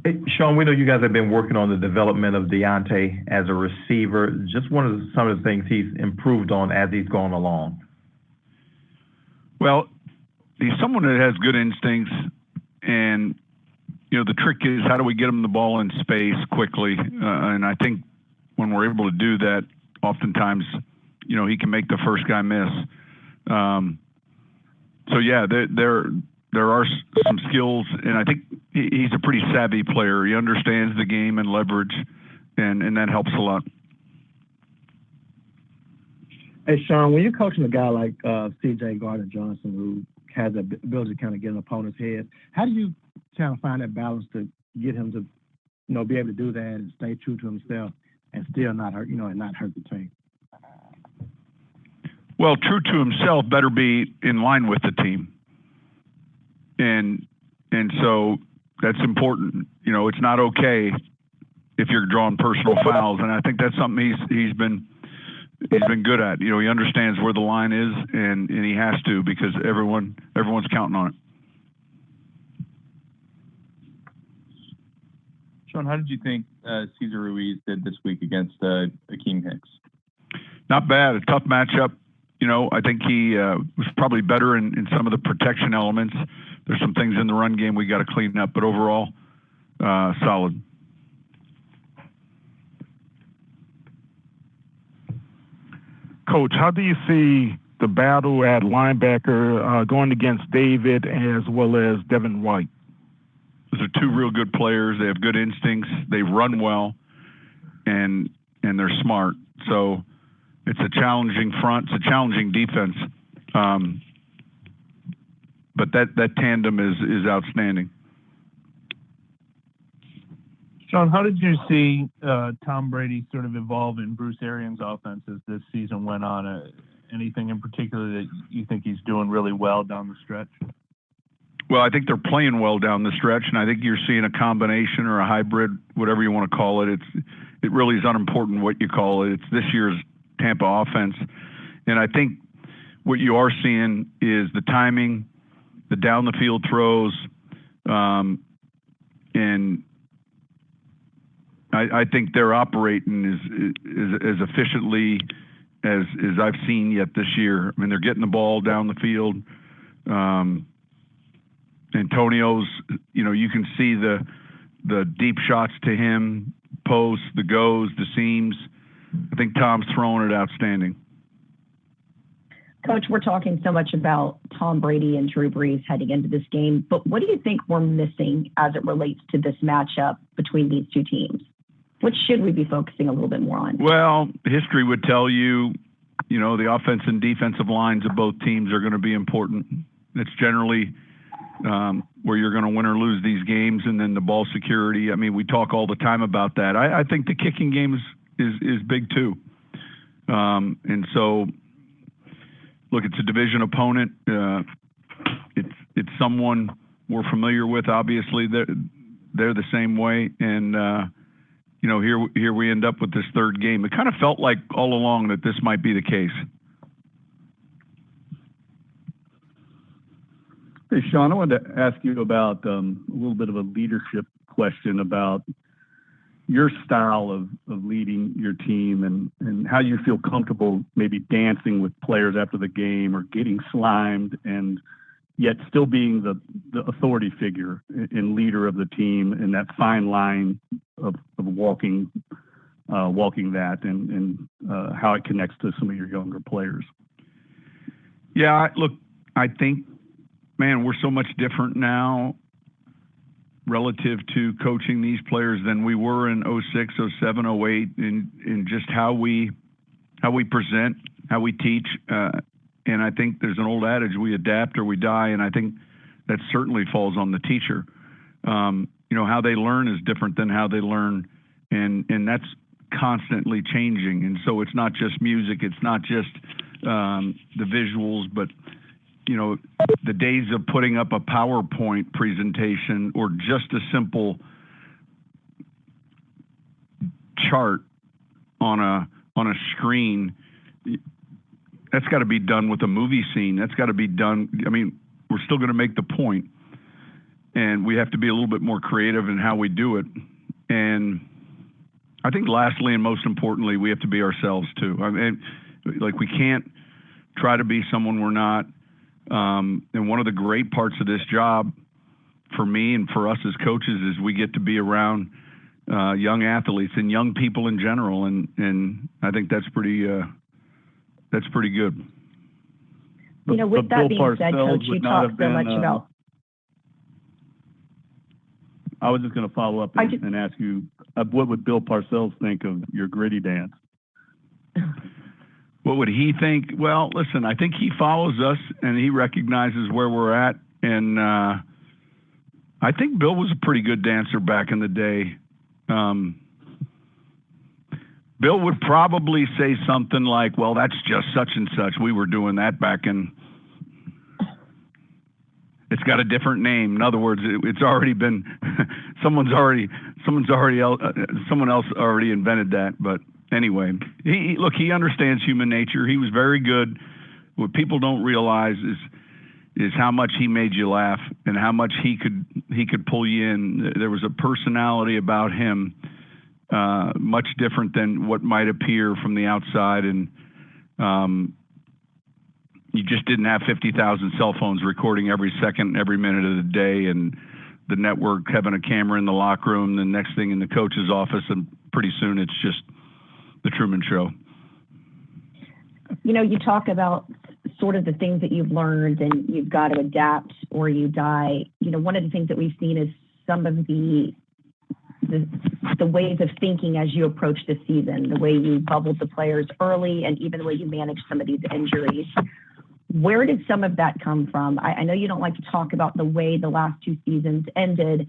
Hey, Sean, we know you guys have been working on the development of Deontay as a receiver. Just one of some of the things he's improved on as he's gone along. Well, he's someone that has good instincts, and the trick is how do we get him the ball in space quickly? And I think when we're able to do that, oftentimes, he can make the first guy miss. So yeah, there are some skills, and I think he's a pretty savvy player. He understands the game and leverage, and that helps a lot. Hey, Sean, when you're coaching a guy like C.J. Gardner-Johnson, who has the ability to kind of get in opponent's head, how do you kind of find that balance to get him to, be able to do that and stay true to himself and still not hurt, and not hurt the team? Well, true to himself better be in line with the team. And so that's important. It's not okay if you're drawing personal fouls, and I think that's something he's been good at. He understands where the line is, and he has to, because everyone's counting on it. Sean, how did you think Cesar Ruiz did this week against Akeem Hicks? Not bad. A tough matchup. I think he was probably better in some of the protection elements. There's some things in the run game we got to clean up, but overall, solid. Coach, how do you see the battle at linebacker going against David as well as Devin White? Those are two real good players. They have good instincts. They run well, and they're smart. So it's a challenging front. It's a challenging defense. But that tandem is outstanding. Sean, how did you see Tom Brady sort of evolve in Bruce Arians' offense as this season went on? Anything in particular that you think he's doing really well down the stretch? Well, I think they're playing well down the stretch, and I think you're seeing a combination or a hybrid, whatever you want to call it. It really is unimportant what you call it. It's this year's Tampa offense. And I think what you are seeing is the timing, the down the field throws, and I think they're operating as efficiently as I've seen yet this year. I mean, they're getting the ball down the field. Antonio's, you can see the deep shots to him, posts, the goes, the seams. I think Tom's throwing it outstanding. Coach, we're talking so much about Tom Brady and Drew Brees heading into this game, but what do you think we're missing as it relates to this matchup between these two teams? What should we be focusing a little bit more on? Well, history would tell you, the offense and defensive lines of both teams are going to be important. It's generally where you're going to win or lose these games, and then the ball security. I mean, we talk all the time about that. I think the kicking game is big too. And so, look, it's a division opponent. It's someone we're familiar with. Obviously, they're the same way, and here we end up with this third game. It kind of felt like all along that this might be the case. Hey, Sean, I wanted to ask you about a little bit of a leadership question about your style of leading your team and how you feel comfortable maybe dancing with players after the game or getting slimed and yet still being the authority figure and leader of the team, and that fine line of walking that and how it connects to some of your younger players. Yeah, look, I think, man, we're so much different now relative to coaching these players than we were in 06, 07, 08 in just how we present, how we teach. And I think there's an old adage, we adapt or we die, and I think that certainly falls on the teacher. How they learn is different than how they learn, and that's constantly changing. And so it's not just music, it's not just the visuals, but the days of putting up a PowerPoint presentation or just a simple chart on a screen, that's got to be done with a movie scene. That's got to be done. I mean, we're still going to make the point. and we have to be a little bit more creative in how we do it. And I think lastly and most importantly, we have to be ourselves too. I mean, like, we can't try to be someone we're not. And one of the great parts of this job for me and for us as coaches is we get to be around young athletes and young people in general. And I think that's pretty good. You know, with that Bill being said, Parcells Coach, you would not talk have so been, much about. I was just going to follow up and ask you, what would Bill Parcells think of your gritty dance? What would he think? Well, listen, I think he follows us and he recognizes where we're at. And I think Bill was a pretty good dancer back in the day. Bill would probably say something like, well, that's just such and such. We were doing that back in. It's got a different name. In other words, it's already been, someone else already invented that. But anyway, he understands human nature. He was very good. What people don't realize is how much he made you laugh and how much he could pull you in. There was a personality about him, much different than what might appear from the outside. And you just didn't have 50,000 cell phones recording every second, every minute of the day, and the network having a camera in the locker room, the next thing in the coach's office, and pretty soon it's just the Truman Show. You know, you talk about sort of the things that you've learned and you've got to adapt or you die. You know, one of the things that we've seen is some of the ways of thinking as you approach the season, the way you bubbled the players early and even the way you managed some of these injuries. Where did some of that come from? I know you don't like to talk about the way the last two seasons ended,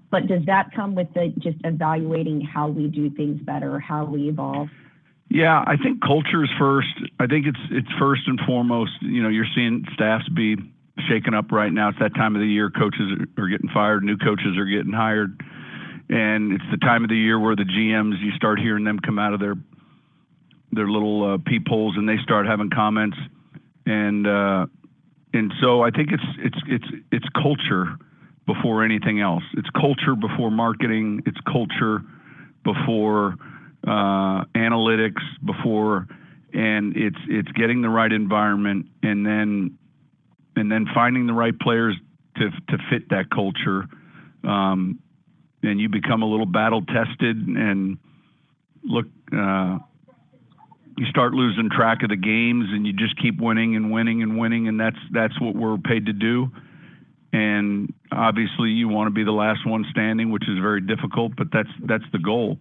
but does that come with just evaluating how we do things better, how we evolve? Yeah, I think culture is first. I think it's first and foremost. You know, you're seeing staffs be shaken up right now. It's that time of the year. Coaches are getting fired. New coaches are getting hired. And it's the time of the year where the GMs, you start hearing them come out of their little peepholes and they start having comments. And so I think it's culture before anything else. It's culture before marketing. It's culture before analytics, and it's getting the right environment and then finding the right players to fit that culture. And you become a little battle tested and look, you start losing track of the games and you just keep winning and winning and winning. And that's what we're paid to do. And obviously you want to be the last one standing, which is very difficult, but that's the goal.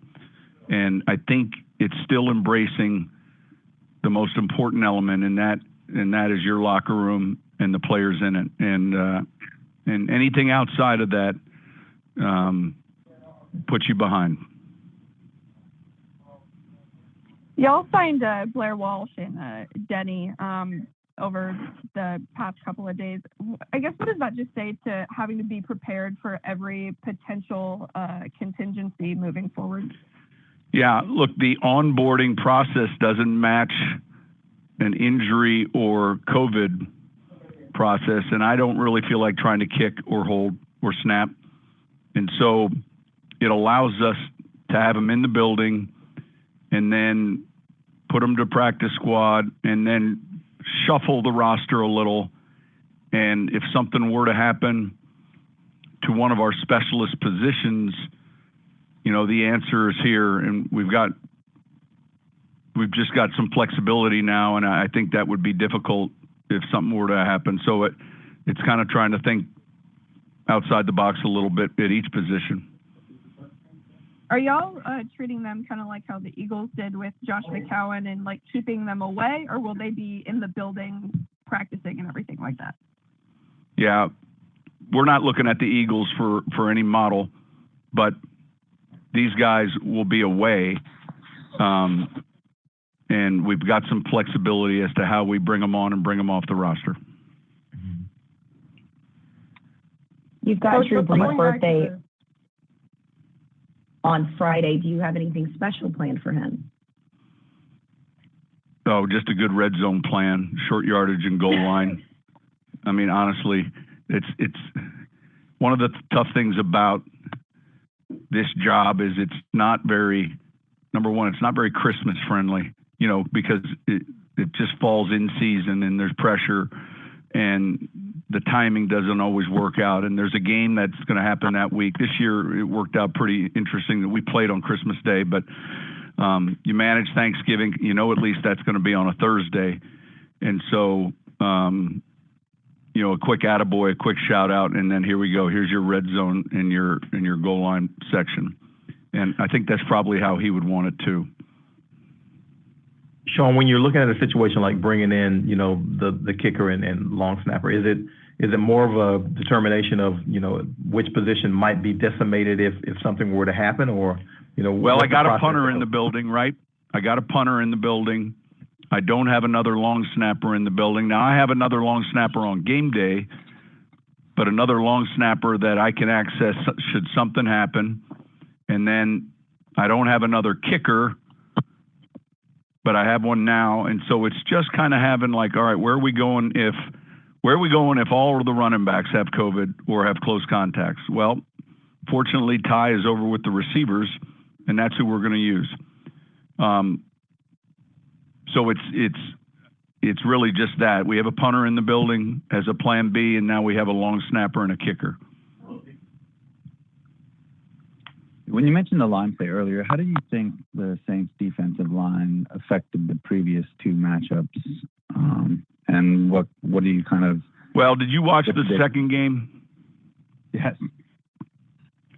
And I think it's still embracing the most important element in that is your locker room and the players in it. And anything outside of that, put you behind. Y'all signed Blair Walsh and Denny over the past couple of days. I guess what does that just say to having to be prepared for every potential contingency moving forward? Yeah, look, the onboarding process doesn't match an injury or COVID process, and I don't really feel like trying to kick or hold or snap. And so it allows us to have them in the building and then put them to practice squad and then shuffle the roster a little. And if something were to happen to one of our specialist positions, you know, the answer is here, and we've just got some flexibility now, and I think that would be difficult if something were to happen. So it's kind of trying to think outside the box a little bit at each position. Are y'all treating them kind of like how the Eagles did with Josh McCown and like keeping them away, or will they be in the building practicing and everything like that? Yeah, we're not looking at the Eagles for any model, but these guys will be away, and we've got some flexibility as to how we bring them on and bring them off the roster. You've got Drew Brees' birthday on Friday. Do you have anything special planned for him? Oh, just a good red zone plan, short yardage and goal line. I mean, honestly, one of the tough things about this job is it's not very, number one, it's not very Christmas friendly, you know, because it just falls in season and there's pressure and the timing doesn't always work out. And there's a game that's going to happen that week. This year, it worked out pretty interesting that we played on Christmas Day, but you manage Thanksgiving, you know, at least that's going to be on a Thursday. And so, you know, a quick attaboy, a quick shout out, and then here we go. Here's your red zone in your goal line section. And I think that's probably how he would want it too. Sean, when you're looking at a situation like bringing in, you know, the kicker and long snapper, is it more of a determination of, you know, which position might be decimated if something were to happen, or, you know? Well, I got a punter in the building, right? I got a punter in the building. I don't have another long snapper in the building. Now, I have another long snapper on game day, but another long snapper that I can access should something happen. And then I don't have another kicker, but I have one now. And so it's just kind of having like, all right, where are we going if all of the running backs have COVID or have close contacts? Well, fortunately, Ty is over with the receivers, and that's who we're going to use. So it's really just that. We have a punter in the building as a plan B, and now we have a long snapper and a kicker. When you mentioned the line play earlier, how do you think the Saints defensive line affected the previous two matchups? And what do you kind of... Well, did you watch the second game? Yes.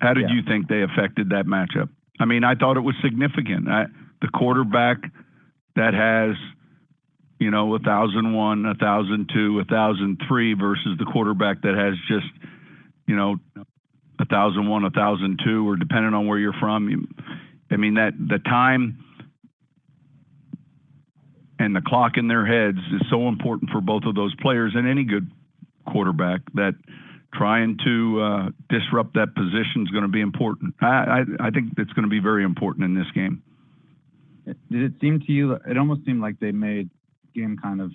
How did you think they affected that matchup? I mean, I thought it was significant. The quarterback that has, you know, 1,001, 1,002, 1,003 versus the quarterback that has just, you know, 1,001, 1,002, or depending on where you're from. I mean, that the time and the clock in their heads is so important for both of those players and any good quarterback that trying to disrupt that position is going to be important. I think it's going to be very important in this game. Did it seem to you, it almost seemed like they made game kind of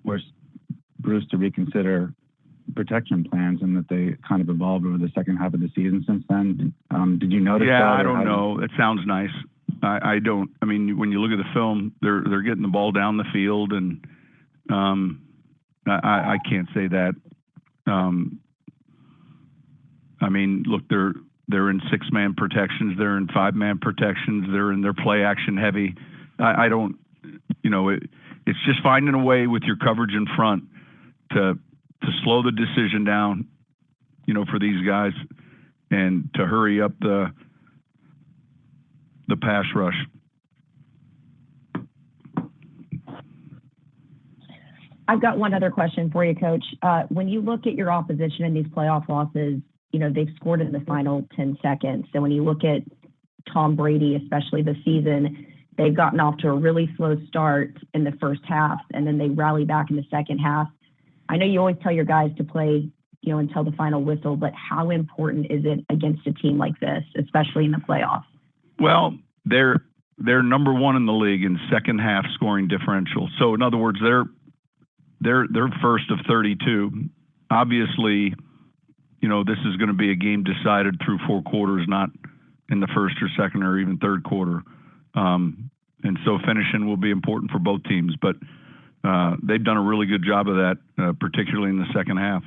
forced Bruce to reconsider protection plans and that they kind of evolved over the second half of the season since then? Did you notice that? Yeah, I don't know. It sounds nice. I don't. I mean, when you look at the film, they're getting the ball down the field, and I can't say that. I mean, look, they're in 6-man protections, they're in 5-man protections, they're in their play action heavy. I don't, you know, it's just finding a way with your coverage in front to slow the decision down, you know, for these guys, and to hurry up the pass rush. I've got one other question for you, Coach. When you look at your opposition in these playoff losses, you know, they've scored in the final 10 seconds. So when you look at Tom Brady, especially this season, they've gotten off to a really slow start in the first half, and then they rally back in the second half. I know you always tell your guys to play, you know, until the final whistle, but how important is it against a team like this, especially in the playoffs? Well, they're number one in the league in second half scoring differential. So in other words, they're first of 32. Obviously, you know, this is going to be a game decided through 4 quarters, not in the first or second or even third quarter. And so finishing will be important for both teams, but they've done a really good job of that, particularly in the second half.